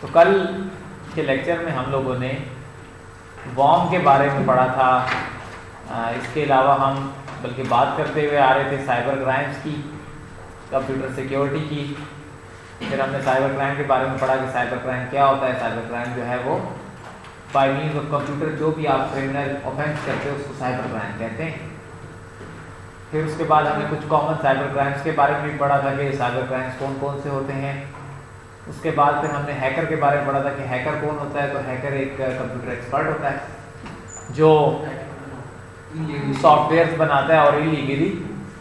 तो कल के लेक्चर में हम लोगों ने वॉर्म के बारे में पढ़ा था। इसके अलावा हम बल्कि बात करते हुए आ रहे थे साइबर क्राइम्स की, कंप्यूटर सिक्योरिटी की। फिर हमने साइबर क्राइम के बारे में पढ़ा कि साइबर क्राइम क्या होता है। साइबर क्राइम जो है वो बाय मीन्स ऑफ कंप्यूटर जो भी आप क्रिमिनल ऑफेंस करते हो उसको साइबर क्राइम कहते हैं। फिर उसके बाद हमने कुछ कॉमन साइबर क्राइम्स के बारे में भी पढ़ा था कि साइबर क्राइम्स कौन कौन से होते हैं। उसके बाद फिर हमने हैकर के बारे में पढ़ा था कि हैकर कौन होता है। तो हैकर एक कंप्यूटर एक्सपर्ट होता है जो सॉफ्टवेयर बनाता है और इलीगली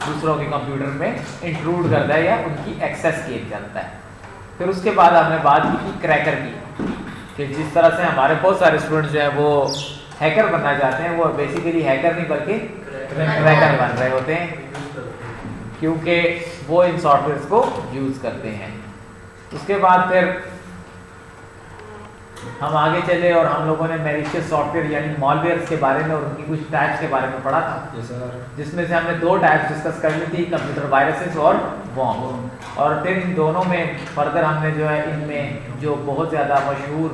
दूसरों के कंप्यूटर में इंट्रूड करता है या उनकी एक्सेस किया जाता है। फिर उसके बाद हमने बात की थी क्रैकर की, कि जिस तरह से हमारे बहुत सारे स्टूडेंट्स जो हैं वो हैकर बनना चाहते हैं, वो बेसिकली हैकर नहीं बल्कि क्रैकर बन रहे होते हैं क्योंकि वो इन सॉफ्टवेयर्स को यूज़ करते हैं। उसके बाद फिर हम आगे चले और हम लोगों ने मैलिशियस सॉफ्टवेयर यानी मॉलवेयर्स के बारे में और उनकी कुछ टाइप्स के बारे में पढ़ा था, जिसमें से हमने दो टाइप्स डिस्कस कर ली थी, कंप्यूटर वायरसेस और वॉर्म। और फिर इन दोनों में फर्दर हमने जो है इनमें जो बहुत ज़्यादा मशहूर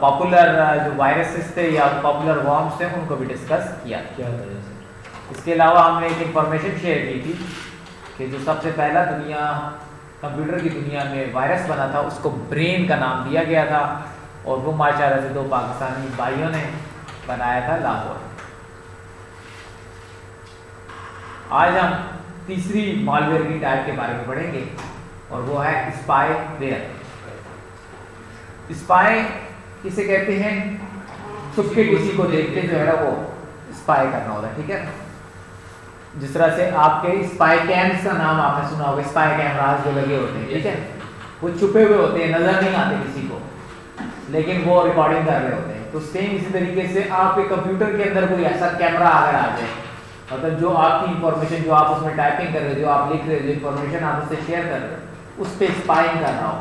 पॉपुलर जो वायरसेस थे या पॉपुलर वॉर्म्स थे उनको भी डिस्कस किया। इसके अलावा हमने एक इंफॉर्मेशन शेयर की थी कि जो सबसे पहला कंप्यूटर की दुनिया में वायरस बना था उसको ब्रेन का नाम दिया गया था, और वो माशाअल्लाह से दो पाकिस्तानी भाइयों ने बनाया था लाहौर। आज हम तीसरी मॉलवेयर की टाइप के बारे में पढ़ेंगे और वो है स्पाईवेयर। स्पाई किसे कहते हैं? छुप के किसी को देख के जो है वो स्पाई करना होता है, ठीक है। जिस तरह से आपके स्पाई कैम्स का नाम आपने सुना होगा, स्पाई कैमरास जो लगे होते हैं, ठीक है, वो छुपे हुए होते हैं, नजर नहीं आते किसी को, लेकिन वो रिकॉर्डिंग कर रहे होते हैं। तो सेम इसी तरीके से आपके कंप्यूटर के अंदर कोई ऐसा कैमरा अगर आ जाए, मतलब जो आपकी इंफॉर्मेशन जो आप उसमें टाइपिंग कर रहे हो, जो आप लिख रहे हो, जो इंफॉर्मेशन आप उससे शेयर कर रहे हो, उस पर स्पाइंग कर रहा हो,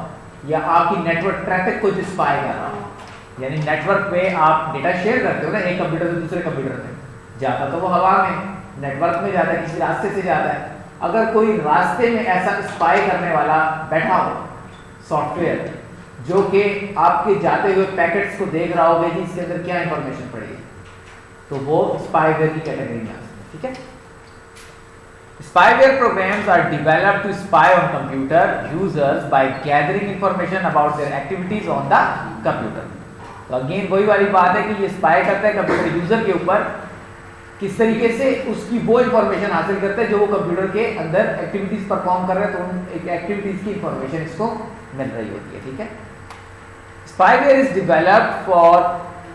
या आपकी नेटवर्क ट्रैफिक को जो स्पाई कर रहा हो, यानी नेटवर्क पे आप डेटा शेयर करते हो ना, एक कंप्यूटर से दूसरे कंप्यूटर में जाता तो वो हवा में नेटवर्क में जाता है, किसी रास्ते से जाता है। अगर कोई रास्ते में ऐसा स्पाई करने वाला बैठा हो सॉफ्टवेयर जो कि आपके जाते हुए पैकेट्स को देख रहा होगा कि इसके अंदर क्या इंफॉर्मेशन पड़ेगी, तो वो स्पाईवेयर की कैटेगरी में आ सकता है, ठीक है। Spyware programs are developed to spy on computer users by gathering information about their activities on the computer. तो अगेन वही वाली बात है कि ये स्पाई करता है कंप्यूटर यूजर के ऊपर, किस तरीके से उसकी वो इंफॉर्मेशन हासिल करता है जो वो कंप्यूटर के अंदर एक्टिविटीज परफॉर्म कर रहे हैं, तो उन एक्टिविटीज की इंफॉर्मेशन इसको मिल रही होती है, ठीक है। Spyware is developed for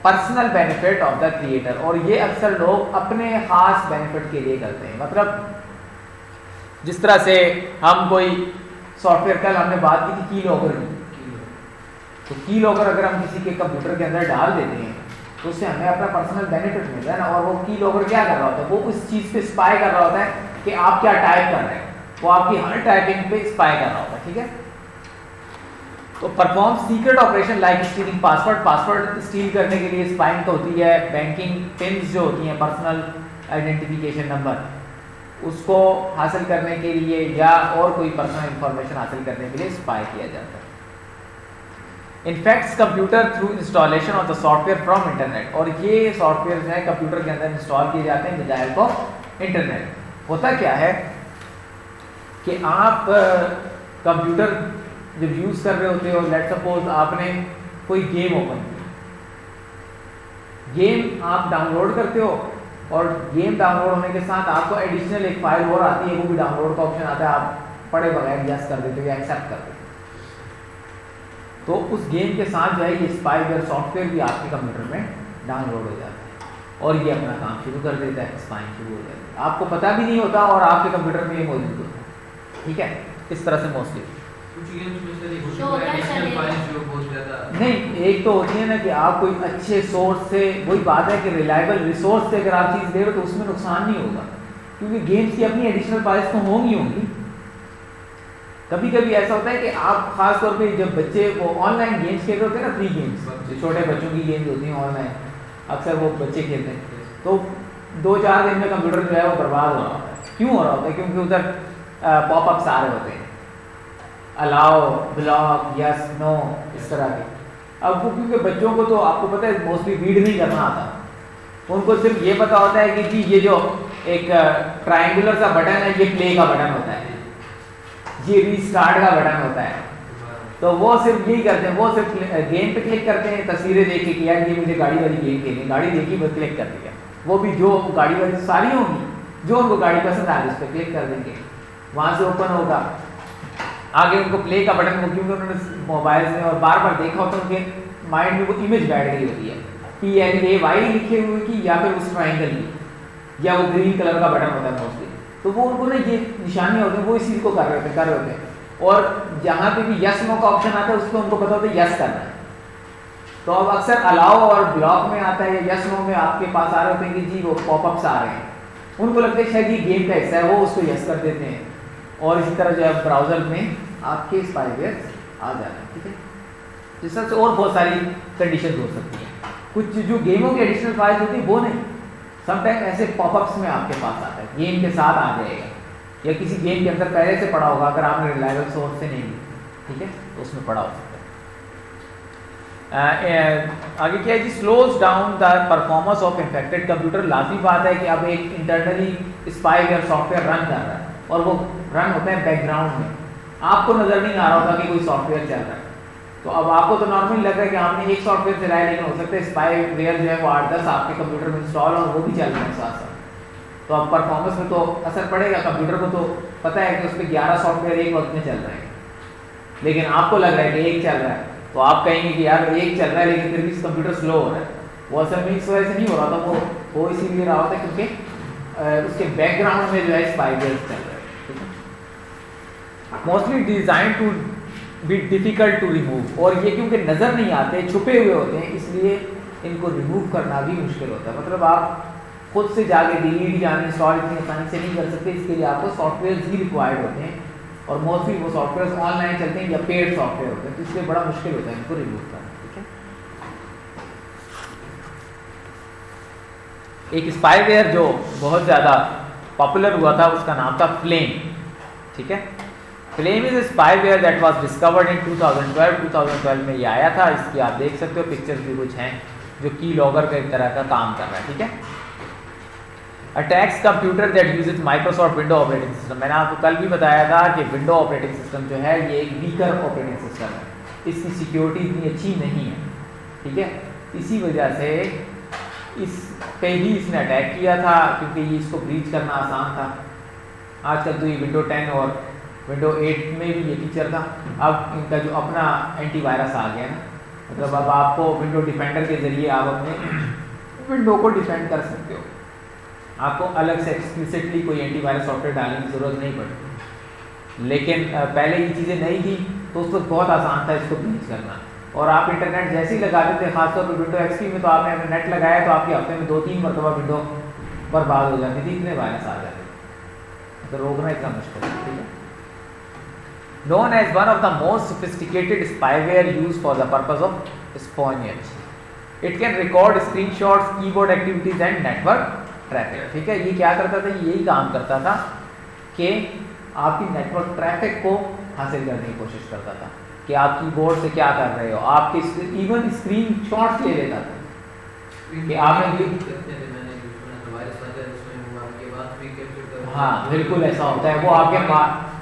personal benefit of the creator, और ये अक्सर लोग अपने खास बेनिफिट के लिए करते हैं। मतलब जिस तरह से हम कोई सॉफ्टवेयर, कल हमने बात की थी की लॉगर की, तो की लॉगर अगर हम किसी के कंप्यूटर के अंदर डाल देते हैं तो उससे हमें अपना पर्सनल बेनिफिट मिल रहा है ना। और वो की लॉगर क्या कर रहा होता है? वो उस चीज़ पे स्पाई कर रहा होता है कि आप क्या टाइप कर रहे हैं, वो आपकी हर टाइपिंग पे स्पाई कर रहा होता है, ठीक है। तो perform secret operation like stealing password steel करने के लिए स्पाइंग तो होती है। बैंकिंग पिन्स जो होती हैं, पर्सनल आइडेंटिफिकेशन नंबर, उसको हासिल करने के लिए या और कोई पर्सनल इंफॉर्मेशन हासिल करने के लिए स्पाई किया जाता है। Infects computer through installation of the software from internet, और ये सॉफ्टवेयर जो है कंप्यूटर के अंदर इंस्टॉल किए जाते हैं with the help of internet. होता क्या है कि आप कंप्यूटर जब यूज़ कर रहे होते हो, लेट्स सपोज आपने कोई गेम ओपन की, गेम आप डाउनलोड करते हो, और गेम डाउनलोड होने के साथ आपको एडिशनल एक फाइल और आती है, वो भी डाउनलोड का ऑप्शन आता है, आप पढ़े बगैर यस कर देते हो या एक्सेप्ट कर देते हो। तो उस गेम के साथ जो है ये स्पाईवेयर सॉफ्टवेयर भी आपके कंप्यूटर में डाउनलोड हो जाता है और ये अपना काम शुरू कर देता है, स्पाइंग शुरू हो जाती है। आपको पता भी नहीं होता और आपके कंप्यूटर में ये मौजूद होता है, ठीक है। इस तरह से मोस्टली नहीं, एक तो होती है ना कि आप कोई अच्छे सोर्स से, वही बात है कि रिलायबल रिसोर्स से अगर आप चीज़ ले रहे हो तो उसमें नुकसान नहीं होगा, क्योंकि गेम्स की अपनी एडिशनल फाइल्स तो होंगी। कभी कभी ऐसा होता है कि आप खास तौर पे जब बच्चे वो ऑनलाइन गेम्स खेल रहे होते हैं ना, फ्री गेम्स, जो छोटे बच्चों की गेम्स होती हैं ऑनलाइन, अक्सर वो बच्चे खेलते हैं, तो 2-4 दिन में कंप्यूटर जो है वो बर्बाद हो रहा होता है। क्यों हो रहा होता है? क्योंकि उधर पॉपअप्स आ रहे होते हैं, अलाउ, ब्लॉक, यस, नो, इस तरह के। अब वो क्योंकि बच्चों को तो आपको पता है मोस्टली रीड नहीं करना आता, उनको सिर्फ ये पता होता है कि जी ये जो एक ट्रायंगुलर सा बटन है ये प्ले का बटन होता है, ये रीस्टार्ट का बटन होता है। तो वो सिर्फ यही करते हैं, वो सिर्फ गेम पे क्लिक करते हैं, तस्वीरें देख के कि यार ये मुझे गाड़ी वाली गेम खेलनी, गाड़ी देखी बस क्लिक कर दिया, वो भी जो गाड़ी वाली सारी होंगी, जो उनको गाड़ी पसंद आ रही उस पर क्लिक कर देंगे, वहाँ से ओपन होगा। आगे उनको प्ले का बटन, क्योंकि उन्होंने मोबाइल में और बार बार देखा होता है, उनके माइंड में वो इमेज बैठ गई होती है PLAY लिखे हुए की, या फिर उस ट्राइंगल की, या वो ग्रीन कलर का बटन होता है मोस्टली, तो वो उनको ना ये निशानियाँ होती हैं, वो इस चीज़ को कर रहे होते हैं। और जहाँ पे भी यस नो का ऑप्शन आता है उस पर उनको पता होता है यस करना है। तो अब अक्सर अलाउ और ब्लॉक में आता है, या यस नो में आपके पास आ रहे होते हैं कि जी वो पॉपअप्स आ रहे हैं, उनको लगता है शायद ये गेम का हिस्सा है, वो उसको यस कर देते हैं, और इसी तरह जो है ब्राउजर में आपके स्पाईवेयर आ जाते हैं। ठीक है, इस तरह से और बहुत सारी कंडीशन हो सकती हैं। कुछ जो गेमों की एडिशनल फाइल्स होती है वो नहीं, समटाइम ऐसे पॉपअप्स में आपके पास आता है, गेम के साथ आ जाएगा, या किसी गेम के अंदर पहले से पड़ा होगा, अगर आपने रिलायबल सोर्स से नहीं ली, ठीक है, तो उसमें पड़ा हो सकता है। आगे क्या है जी, slows down the performance of infected computer. लाजमी बात है कि अब एक इंटरनली स्पाईवेयर सॉफ्टवेयर रन कर रहा है, और वो रन होता है बैकग्राउंड में, आपको नजर नहीं आ रहा होता कि कोई सॉफ्टवेयर चल रहा है। तो अब आपको तो नॉर्मली लग रहा है कि आपने एक सॉफ्टवेयर चलाया, लेकिन हो सकता है स्पाईवेयर जो है वो 8-10 आपके कंप्यूटर में इंस्टॉल और वो भी चल रहे हैं साथ साथ। तो अब परफॉर्मेंस में तो असर पड़ेगा, कंप्यूटर को तो पता है कि उस पर 11 सॉफ्टवेयर एक वक्त में चल रहे हैं, लेकिन आपको लग रहा है कि एक चल रहा है, तो आप कहेंगे कि यार एक चल रहा है लेकिन फिर भी कंप्यूटर स्लो हो रहा है। वो असल में इस वजह से नहीं हो रहा था, वो इसीलिए रहा होता है क्योंकि उसके बैकग्राउंड में जो है स्पाईवेयर चल रहा है। Mostly design to be difficult to remove, और ये क्योंकि नज़र नहीं आते, छुपे हुए होते हैं, इसलिए इनको रिमूव करना भी मुश्किल होता है। मतलब आप खुद से जाके डिलीट या इंस्टॉल इतनी आसानी से नहीं कर सकते, इसके लिए आपको सॉफ्टवेयर ही रिक्वायर्ड होते हैं, और मोस्टली वो सॉफ्टवेयर ऑनलाइन चलते हैं या पेड सॉफ्टवेयर होते हैं, तो इसलिए बड़ा मुश्किल होता है इनको रिमूव करना। ठीक है, एक स्पाईवेयर जो बहुत ज़्यादा पॉपुलर हुआ था उसका नाम था फ्लेम। ठीक है, flame is a spyware that was discovered in 2012 में ये आया था। इसकी आप देख सकते हो, पिक्चर्स भी कुछ हैं, जो की लॉगर का एक तरह का काम कर रहा है। ठीक है, attacks computer that uses Microsoft window operating system. मैंने आपको कल भी बताया था कि विंडो ऑपरेटिंग सिस्टम जो है ये एक वीकर ऑपरेटिंग सिस्टम है, इसकी सिक्योरिटी इतनी अच्छी नहीं है। ठीक है, इसी वजह से इस पे ही इसने अटैक किया था, क्योंकि ये इसको ब्रीच करना आसान था। आजकल तो ये विंडो 10 और विंडो 8 में भी ये फीचर था। अब इनका जो अपना एंटीवायरस आ गया ना, मतलब अब आपको विंडो डिफेंडर के ज़रिए आप अपने विंडो को डिफेंड कर सकते हो, आपको अलग से एक्सप्लिसिटली कोई एंटीवायरस सॉफ्टवेयर डालने की ज़रूरत नहीं पड़ती। लेकिन पहले ये चीज़ें नहीं थी, तो उस वक्त बहुत आसान था इसको ब्रीच करना, और आप इंटरनेट जैसे ही लगाते थे, खासतौर पर विंडो XP में, तो आपने अपने नेट लगाया तो आपके हफ्ते में 2-3 मरतबा विंडो बर्बाद हो जाती थी, इतने वायरस आ जाते थे, तो रोकना इतना मुश्किल है। ठीक है, known as one of the most sophisticated spyware used for the purpose of espionage. It can record screenshots, keyboard activities and network traffic. ठीक है, ये क्या करता था, यही काम करता था कि आपकी नेटवर्क ट्रैफिक को हासिल करने की कोशिश करता था, कि आप कीबोर्ड से क्या कर रहे हो, आपके इवन स्क्रीनशॉट्स ले लेता था कि आपने हाँ बिल्कुल ऐसा होता है। वो आपके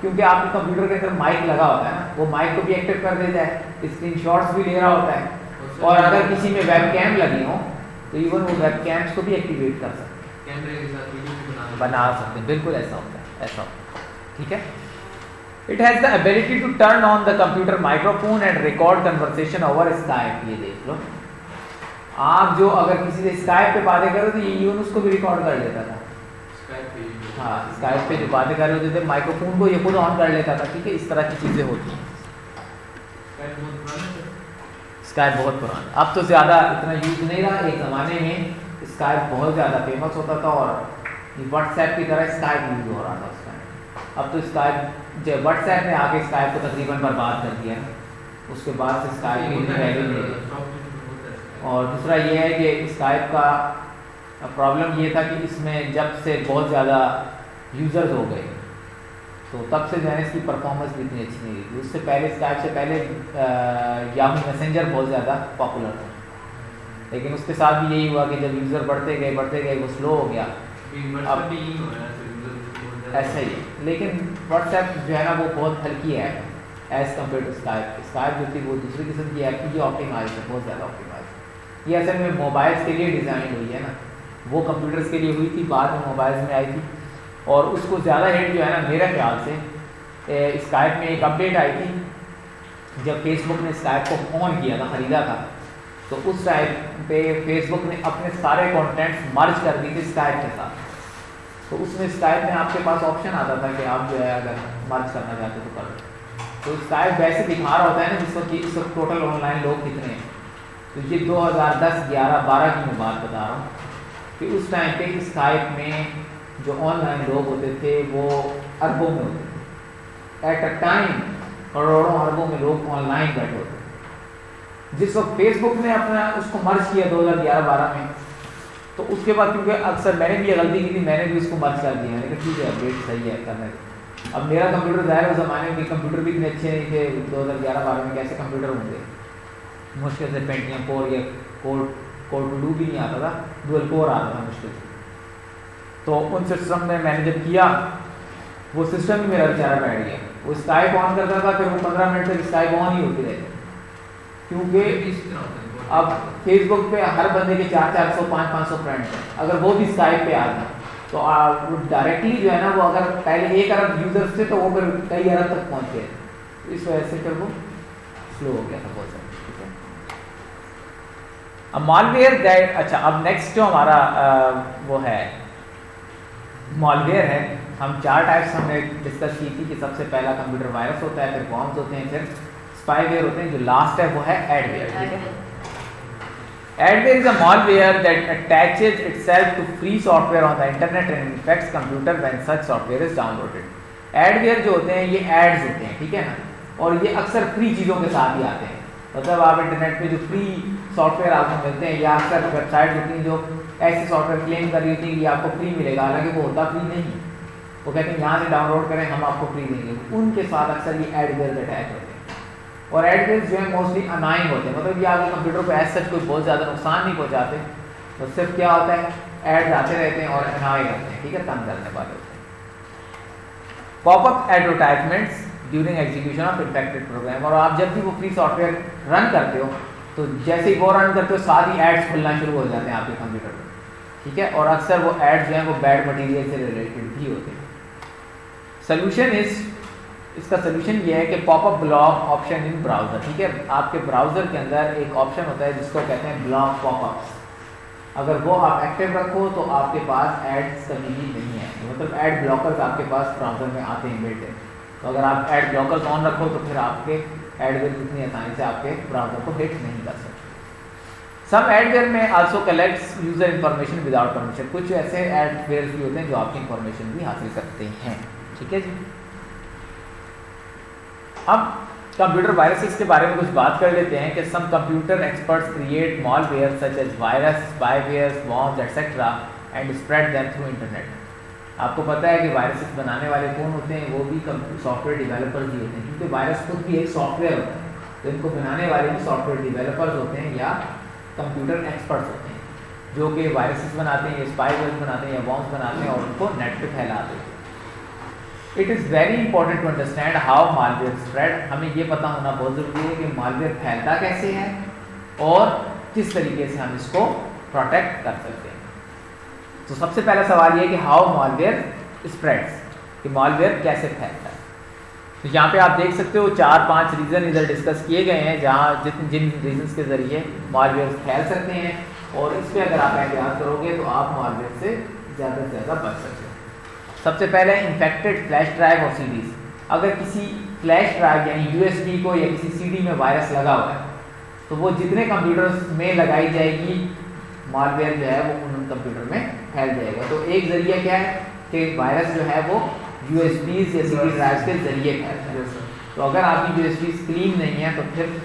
क्योंकि आपके कंप्यूटर के अंदर माइक लगा होता है ना, वो माइक को भी एक्टिव कर देता है, स्क्रीनशॉट्स भी ले रहा होता है, और अगर किसी में वेबकैम लगी हो तो इवन वो वेबकैम्स को भी एक्टिवेट कर सकते हैं, कैमरे के साथ वीडियो बना सकते हैं। बिल्कुल ऐसा होता है, ऐसा होता है। ठीक है, it has the ability to turn on the computer microphone and record conversation over Skype. ये देख लो, आप जो अगर किसी से स्काइप पे बातें करो तो ये इवन उसको भी रिकॉर्ड कर लेता था। हाँ, स्काइप पे जो बातें कर रहे होते थे, माइक्रोफोन को ये खुद ऑन कर लेता था। ठीक है, इस तरह की चीज़ें होती हैं। स्काइप बहुत पुराना, अब तो ज़्यादा इतना यूज नहीं रहा। एक ज़माने में स्काइप बहुत ज़्यादा फेमस होता था, और व्हाट्सएप की तरह स्काइप यूज हो रहा था उस टाइम। अब तो स्काइप जो व्हाट्सएप ने आके स्काइप को तकरीबन बर्बाद कर दिया है, उसके बाद से स्काइप की वैल्यू नहीं रही। और दूसरा ये है कि स्काइप का प्रॉब्लम ये था कि इसमें जब से बहुत ज़्यादा यूज़र्स हो गए, तो तब से जो है इसकी परफॉर्मेंस भी इतनी अच्छी नहीं रही थी। उससे पहले स्काइप से पहले याहू मैसेंजर बहुत ज़्यादा पॉपुलर था, लेकिन उसके साथ भी यही हुआ कि जब यूज़र बढ़ते गए वो स्लो हो गया। अब ऐसा ही है, लेकिन व्हाट्सएप जो है ना वो बहुत हल्की ऐप है as compare to Skype. Skype जो थी वो दूसरी किस्म की ऐप थी, ये ऑप्टिमाइज है, बहुत ज़्यादा ऑप्टिमाइज। ये असल में मोबाइल्स के लिए डिज़ाइन हुई है ना, वो कंप्यूटर्स के लिए हुई थी, बाद में मोबाइल्स में आई थी। और उसको ज़्यादा हिट जो है ना मेरे ख्याल से स्काइप में एक अपडेट आई थी जब फेसबुक ने स्काइप को ऑन किया था, ख़रीदा था, तो उस टाइम पे फेसबुक ने अपने सारे कंटेंट्स मर्ज कर दिए थे स्काइप के साथ। तो उसमें स्काइप में आपके पास ऑप्शन आता था कि आप जो है अगर मर्ज करना चाहते तो कर लो। तो स्काइप वैसे दिखा रहा होता है ना जिसको कि इस वक्त टोटल ऑनलाइन लोग कितने हैं। तो ये 2010, 11, 12 की मैं बात बता रहा हूँ कि उस टाइम पे स्काइप में जो ऑनलाइन लोग होते थे वो अरबों में होते थे। एट अ टाइम करोड़ों अरबों में लोग ऑनलाइन बैठे होते थे। जिस वक्त फेसबुक ने अपना उसको मर्ज किया 2011-12 में, तो उसके बाद क्योंकि अक्सर मैंने भी ये गलती की थी, मैंने भी उसको मर्ज कर दिया, लेकिन ठीक है अपडेट सही है करने। अब मेरा कंप्यूटर ज़ाहिर उस ज़माने में कंप्यूटर भी इतने अच्छे नहीं थे, 2011-12 में कैसे कंप्यूटर होंगे, मुश्किल से पेंटियम 4 या कोर 2 भी नहीं आता था, डुअल कोर आता था मुश्किल से। तो उन सिस्टम में मैंने जब किया वो सिस्टम ही मेरा बेचारा बैठ गया। वो स्काइप ऑन करता था, फिर वो 15 मिनट तक स्काइप ऑन ही होती रही, क्योंकि अब फेसबुक पे हर बंदे के 400-400, 500-500 फ्रेंड्स हैं। अगर वो भी स्काइप पे आ गए तो वो डायरेक्टली जो है ना, वो अगर पहले 1 अरब यूजर्स थे तो वो फिर कई अरब तक पहुँच गए। तो इस वजह से फिर वो स्लो हो गया था बहुत ज़्यादा। ठीक है, अब मालवेयर गाइड। अच्छा, अब नेक्स्ट जो हमारा वो है मालवेयर है। हम 4 टाइप्स हमने डिस्कस की थी कि सबसे पहला कंप्यूटर वायरस होता है, फिर वॉर्म्स होते हैं, फिर स्पाईवेयर होते हैं। जो लास्ट है वो है adware. Adware is a malware that attaches itself to free software on the internet and infects computer when such software is downloaded. Adware जो होते हैं ये एड्स होते हैं, ठीक है ना, और ये अक्सर फ्री चीज़ों के साथ ही आते हैं। मतलब आप इंटरनेट पे जो फ्री सॉफ्टवेयर आपको मिलते हैं, या अक्सर वेबसाइट होती हैं जो ऐसे सॉफ्टवेयर क्लेम कर रही होती है कि आपको फ्री मिलेगा, हालांकि वो होता फ्री नहीं। वो कहते हैं यहाँ से डाउनलोड करें हम आपको फ्री देंगे, उनके साथ अक्सर ये एडवेयर अटैच होते हैं। और एडवेयर जो है मोस्टली अनाइंग होते हैं, मतलब ये आपके कंप्यूटर को ऐसा कोई बहुत ज़्यादा नुकसान नहीं पहुँचाते, तो सिर्फ क्या होता है एड्स आते रहते हैं और अनाई करते हैं, ठीक है, तंग करने वाले होते हैं। Popup advertisements during execution of infected program. और आप जब भी वो फ्री सॉफ्टवेयर रन करते हो तो जैसे ही वो रन करते हो साथ ही एड्स खुलना शुरू हो जाते हैं आपके कंप्यूटर पर, ठीक है, और अक्सर वो एड्स जो हैं वो बैड मटीरियल से रिलेटेड भी होते हैं। सोल्यूशन इसका सोल्यूशन ये है कि popup block option in browser, ठीक है, आपके ब्राउज़र के अंदर एक ऑप्शन होता है जिसको कहते हैं ब्लॉक पॉपअप्स। अगर वो आप एक्टिव रखो तो आपके पास एड्स कभी भी नहीं है, मतलब एड ब्लॉकर्स आपके पास ब्राउज़र में आते हैं बिल्ट है। तो अगर आप एड ब्लॉकर्स ऑन रखो तो फिर आपके एडवेयर इतनी आसानी से आपके ब्राउज़र को हिट नहीं कर सकते। सम एडवेयर में also collects user information without permission. कुछ ऐसे एडवेयर भी होते हैं जो आपकी इन्फॉर्मेशन भी हासिल करते हैं, ठीक है जी। अब कंप्यूटर वायरसेस के बारे में कुछ बात कर लेते हैं कि some computer experts create malware such as virus, spyware, worms etcetera and spread them through internet. आपको पता है कि वायरसेस बनाने वाले कौन होते हैं, वो भी सॉफ्टवेयर डेवलपर्स ही होते हैं, क्योंकि वायरस खुद भी एक सॉफ्टवेयर होता है, तो इनको बनाने वाले भी सॉफ्टवेयर डेवलपर्स होते हैं या कंप्यूटर एक्सपर्ट्स होते हैं, जो कि वायरसेस बनाते हैं या स्पाईवेयर बनाते हैं या वॉर्म्स बनाते हैं और उनको नेट पे फैला देते हैं। It is very important to understand how malware spread. हमें ये पता होना बहुत ज़रूरी है कि मालवेयर फैलता कैसे है और किस तरीके से हम इसको प्रोटेक्ट कर सकते हैं। तो सबसे पहला सवाल ये है कि हाउ मालवेयर स्प्रेड्स, कि मालवेयर कैसे फैलता है। तो यहाँ पे आप देख सकते हो 4-5 रीज़न इधर डिस्कस किए गए हैं जहाँ जिन रीजंस के ज़रिए मालवेयर फैल सकते हैं, और इस पर अगर आप एहतियात करोगे तो आप मालवेयर से ज़्यादा से ज़्यादा बच सकते हो। सबसे पहले इन्फेक्टेड फ्लैश ड्राइव और सीडीज। अगर किसी फ्लैश ड्राइव यानी यूएसबी को या किसी सीडी में वायरस लगा हुआ है तो वो जितने कंप्यूटर्स में लगाई जाएगी मालवेयर जो है वो उन कंप्यूटर में फैल जाएगा। तो एक ज़रिया क्या है कि वायरस जो है वो यूएसबीज या सीडी ड्राइव के ज़रिए फैलता है। तो अगर आपकी यूएसबीज क्लीन नहीं है तो फिर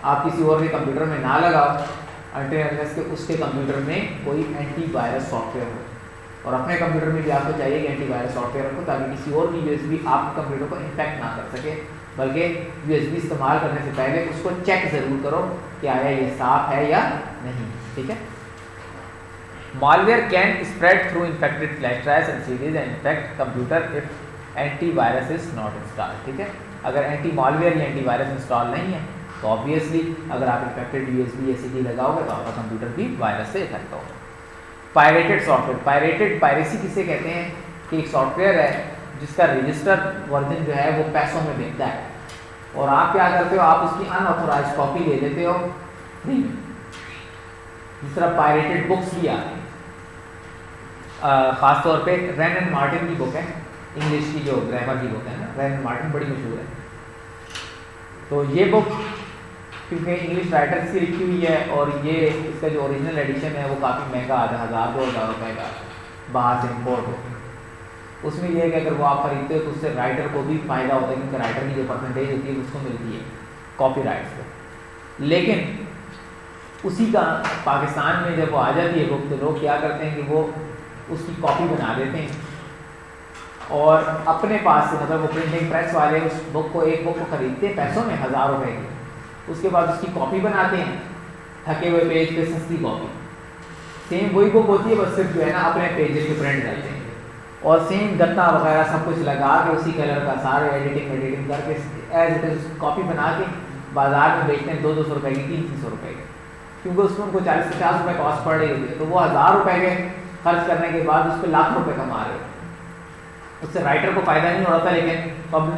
आप किसी और के कंप्यूटर में ना लगाओ अनटिल अनलेस के उसके कंप्यूटर में कोई एंटी वायरस सॉफ्टवेयर हो। और अपने कंप्यूटर में भी आपको चाहिए कि एंटीवायरस सॉफ्टवेयर रखो ताकि किसी और की यूएसबी आपके कंप्यूटर को इन्फेक्ट ना कर सके, बल्कि यूएसबी इस्तेमाल करने से पहले उसको चेक ज़रूर करो कि आया ये साफ है या नहीं। ठीक है। Malware can spread through infected flash drives and CDs and infect computer if antivirus is not installed। ठीक है। अगर एंटी मालवेयर या एंटीवायरस इंस्टॉल नहीं है तो ऑब्वियसली अगर आप इन्फेक्टेड यूएसबी या सीडी लगाओगे तो आपका कंप्यूटर भी वायरस से इफेक्ट होगा। पायरेटेड सॉफ्टवेयर, पायरेसी किसे कहते हैं कि एक सॉफ्टवेयर है जिसका रजिस्टर वर्जन जो है वो पैसों में बिकता है और आप क्या करते हो, आप उसकी अनऑथोराइज्ड कॉपी ले लेते हो फ्री में। जिस तरह पायरेटेड बुक्स भी आती हैं, ख़ासतौर पे रैन एंड मार्टिन की बुक है, इंग्लिश की जो ग्रामर की बुक है ना, रैन एंड मार्टिन बड़ी मशहूर है। तो ये बुक क्योंकि इंग्लिश राइटर्स की लिखी हुई है और ये इसका जो ओरिजिनल एडिशन है वो काफ़ी महंगा आता है, 1000-2000 रुपये का बाहर से इम्पोर्ट हो। उसमें यह है कि अगर वो आप खरीदते हो तो उससे राइटर को भी फ़ायदा होता है क्योंकि राइटर की जो परसेंटेज होती है उसको मिलती है कॉपी राइट्स पर। लेकिन उसी का पाकिस्तान में जब वो आ जाती है बुक तो लोग क्या करते हैं कि वो उसकी कॉपी बना देते हैं और अपने पास से, मतलब वो प्रिंटिंग प्रेस वाले उस बुक को, एक बुक को खरीदते हैं पैसों में 1000 रुपये की, उसके बाद उसकी कॉपी बनाते हैं थके हुए पेज पे, सस्ती कॉपी। सेम वही बुक होती है बस सिर्फ जो है ना अपने पेजेस पे प्रिंट करते हैं और सेम गत्ता वगैरह सब कुछ लगा के उसी कलर का सारे एडिटिंग करके एज इट इज कॉपी बना के बाजार में बेचते हैं 200-200 रुपये की, 300 रुपये की, क्योंकि उसमें उनको 40-50 रुपये कॉस्ट पड़ रही होती है। तो वो 1000 रुपये के खर्च करने के बाद उस पर लाख रुपये कमा रहे हो। उससे राइटर को फ़ायदा नहीं हो रहा था लेकिन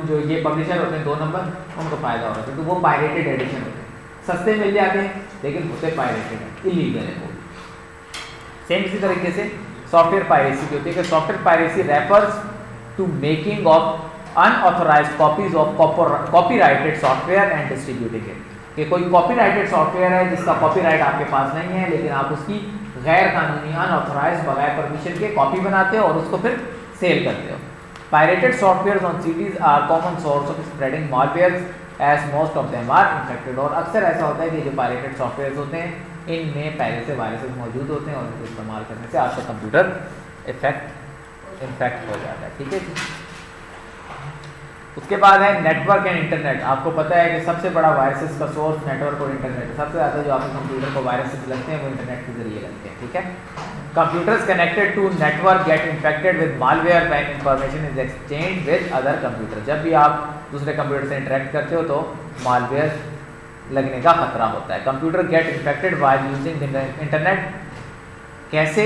जो ये पब्लिशर होते हैं 2 नंबर उनको फ़ायदा हो रहा था। तो वो पायरेटेड एडिशन होते हैं, सस्ते मिल जाते हैं लेकिन होते पायरेटेड है, इलीगल है वो। सेम इसी तरीके से सॉफ्टवेयर पायरेसी की होती है कि software piracy refers to making of unauthorised copies of copyrighted software and distributing it. कि कोई कॉपीराइटेड सॉफ्टवेयर है जिसका कॉपीराइट आपके पास नहीं है लेकिन आप उसकी गैर कानूनी अनऑथोराइज्ड बगैर परमिशन के कॉपी बनाते हो और उसको फिर सेल करते हो। Pirated software on CDs are common source of spreading malware as most of them are infected. और अक्सर ऐसा होता है कि जो पायरेटेड सॉफ्टवेयर होते हैं इनमें पहले से वायरसेस मौजूद होते हैं और इनको इस्तेमाल करने से आपका कंप्यूटर इन्फेक्ट हो जाता है। ठीक है जी। उसके बाद है नेटवर्क एंड इंटरनेट। आपको पता है कि सबसे बड़ा वायरसेस का सोर्स नेटवर्क और इंटरनेट है। सबसे ज़्यादा जो आपके कंप्यूटर को वायरसेस लगते हैं वो इंटरनेट के जरिए लगते हैं। ठीक है। Computers connected to network get infected with malware when information is exchange with other computer. जब भी आप दूसरे कंप्यूटर से इंटरेक्ट करते हो तो मालवेयर लगने का खतरा होता है। Computer get infected while using internet. कैसे?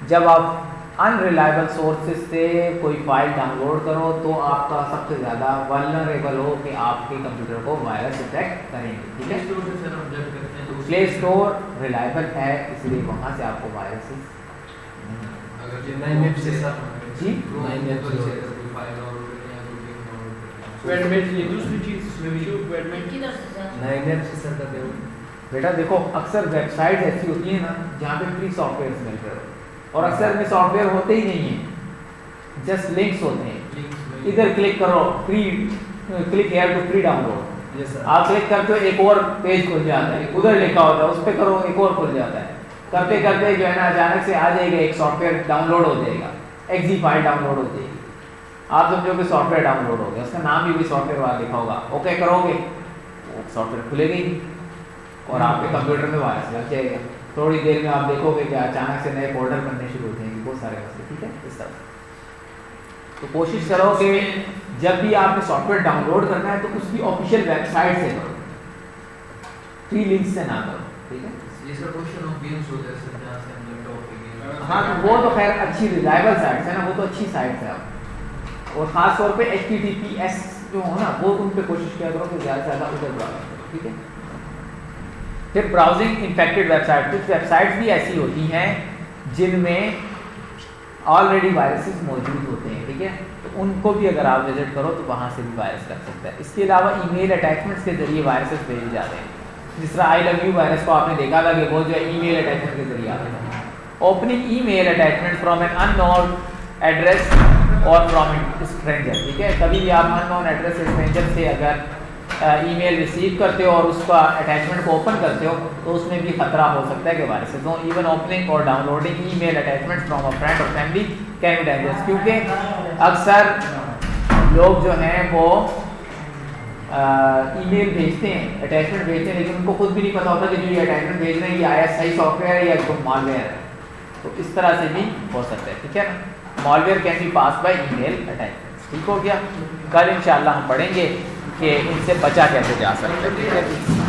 जब आप अनरिलायबल सोर्सेज से कोई फाइल डाउनलोड करो तो आपका सबसे ज़्यादा वल्नरेबल हो कि आपके कंप्यूटर को वायरस अटैक करेंगे। ठीक है। प्ले स्टोर रिलायबल है इसलिए वहाँ से आपको वायरसेस बेटा देखो अक्सर वेबसाइट ऐसी होती है ना जहाँ पे फ्री सॉफ्टवेयर मिल रहे हो और अक्सर में सॉफ्टवेयर होते ही नहीं है, जस्ट लिंक्स होते हैं। इधर क्लिक करो free, click here to free download. आप क्लिक करते हो एक और पेज खुल जाता है, उधर लिखा होता है उस पर करो एक और खुल जाता है। करते करते जो है ना अचानक से आ जाएगा एक सॉफ्टवेयर डाउनलोड हो जाएगा, एक्जी फाइल डाउनलोड हो जाएगी। आप समझो कि सॉफ्टवेयर डाउनलोड हो गया, उसका नाम भी सॉफ्टवेयर वाला लिखा होगा, ओके करोगे वो सॉफ्टवेयर खुलेगा ही और आपके कंप्यूटर में वायरस लग जाएगा। थोड़ी देर में आप देखोगे कि अचानक से नए फोल्डर बनने शुरू होते हैं, बहुत सारे मसले। ठीक है। इस तरह तो कोशिश करो कि जब भी आपने सॉफ्टवेयर डाउनलोड करना है तो उसकी ऑफिशियल वेबसाइट से करो, फ्री लिंक से ना करो। ठीक है। हाँ तो वो तो खैर अच्छी रिलायबल साइट्स है ना, वो तो अच्छी साइट्स है आप। और ख़ास तौर पे HTTPS जो हो ना वो तुम पे कोशिश किया करो कि ज़्यादा से ज़्यादा उधर ब्राउज करो। ठीक है। फिर ब्राउजिंग इन्फेक्टेड वेबसाइट। कुछ वेबसाइट्स भी ऐसी होती हैं जिनमें ऑलरेडी वायरसेस मौजूद होते हैं। ठीक है। तो उनको भी अगर आप विजिट करो तो वहाँ से भी वायरस लग सकता है। इसके अलावा ईमेल अटैचमेंट्स के जरिए वायरसेस भेजे जाते हैं। जिस तरह आई लव यू वायरस को आपने देखा था कि वो जो है ईमेल अटैचमेंट के जरिए आता है। Opening email attachment from an unknown address और फ्रॉम स्ट्रेंजर। ठीक है। कभी भी आप अननोन एड्रेस स्ट्रेंजर से अगर ईमेल रिसीव करते हो और उसका अटैचमेंट को ओपन करते हो तो उसमें भी खतरा हो सकता है कि वायरस है। इवन ओपनिंग और downloading email attachment from a friend और फैमिली कैन बी डेंजरस, क्योंकि अक्सर लोग जो हैं वो ईमेल भेजते हैं, अटैचमेंट भेजते हैं, लेकिन उनको खुद भी नहीं पता होता कि जो ये अटैचमेंट भेज रहे हैं ये आया सही सॉफ्टवेयर है या कोई मालवेयर है। तो इस तरह से भी हो सकता है, ठीक है ना। Malware can be pass by email attachment. ठीक हो गया। कल इंशाल्लाह हम पढ़ेंगे कि इनसे बचा कैसे जा सकता है, ठीक है।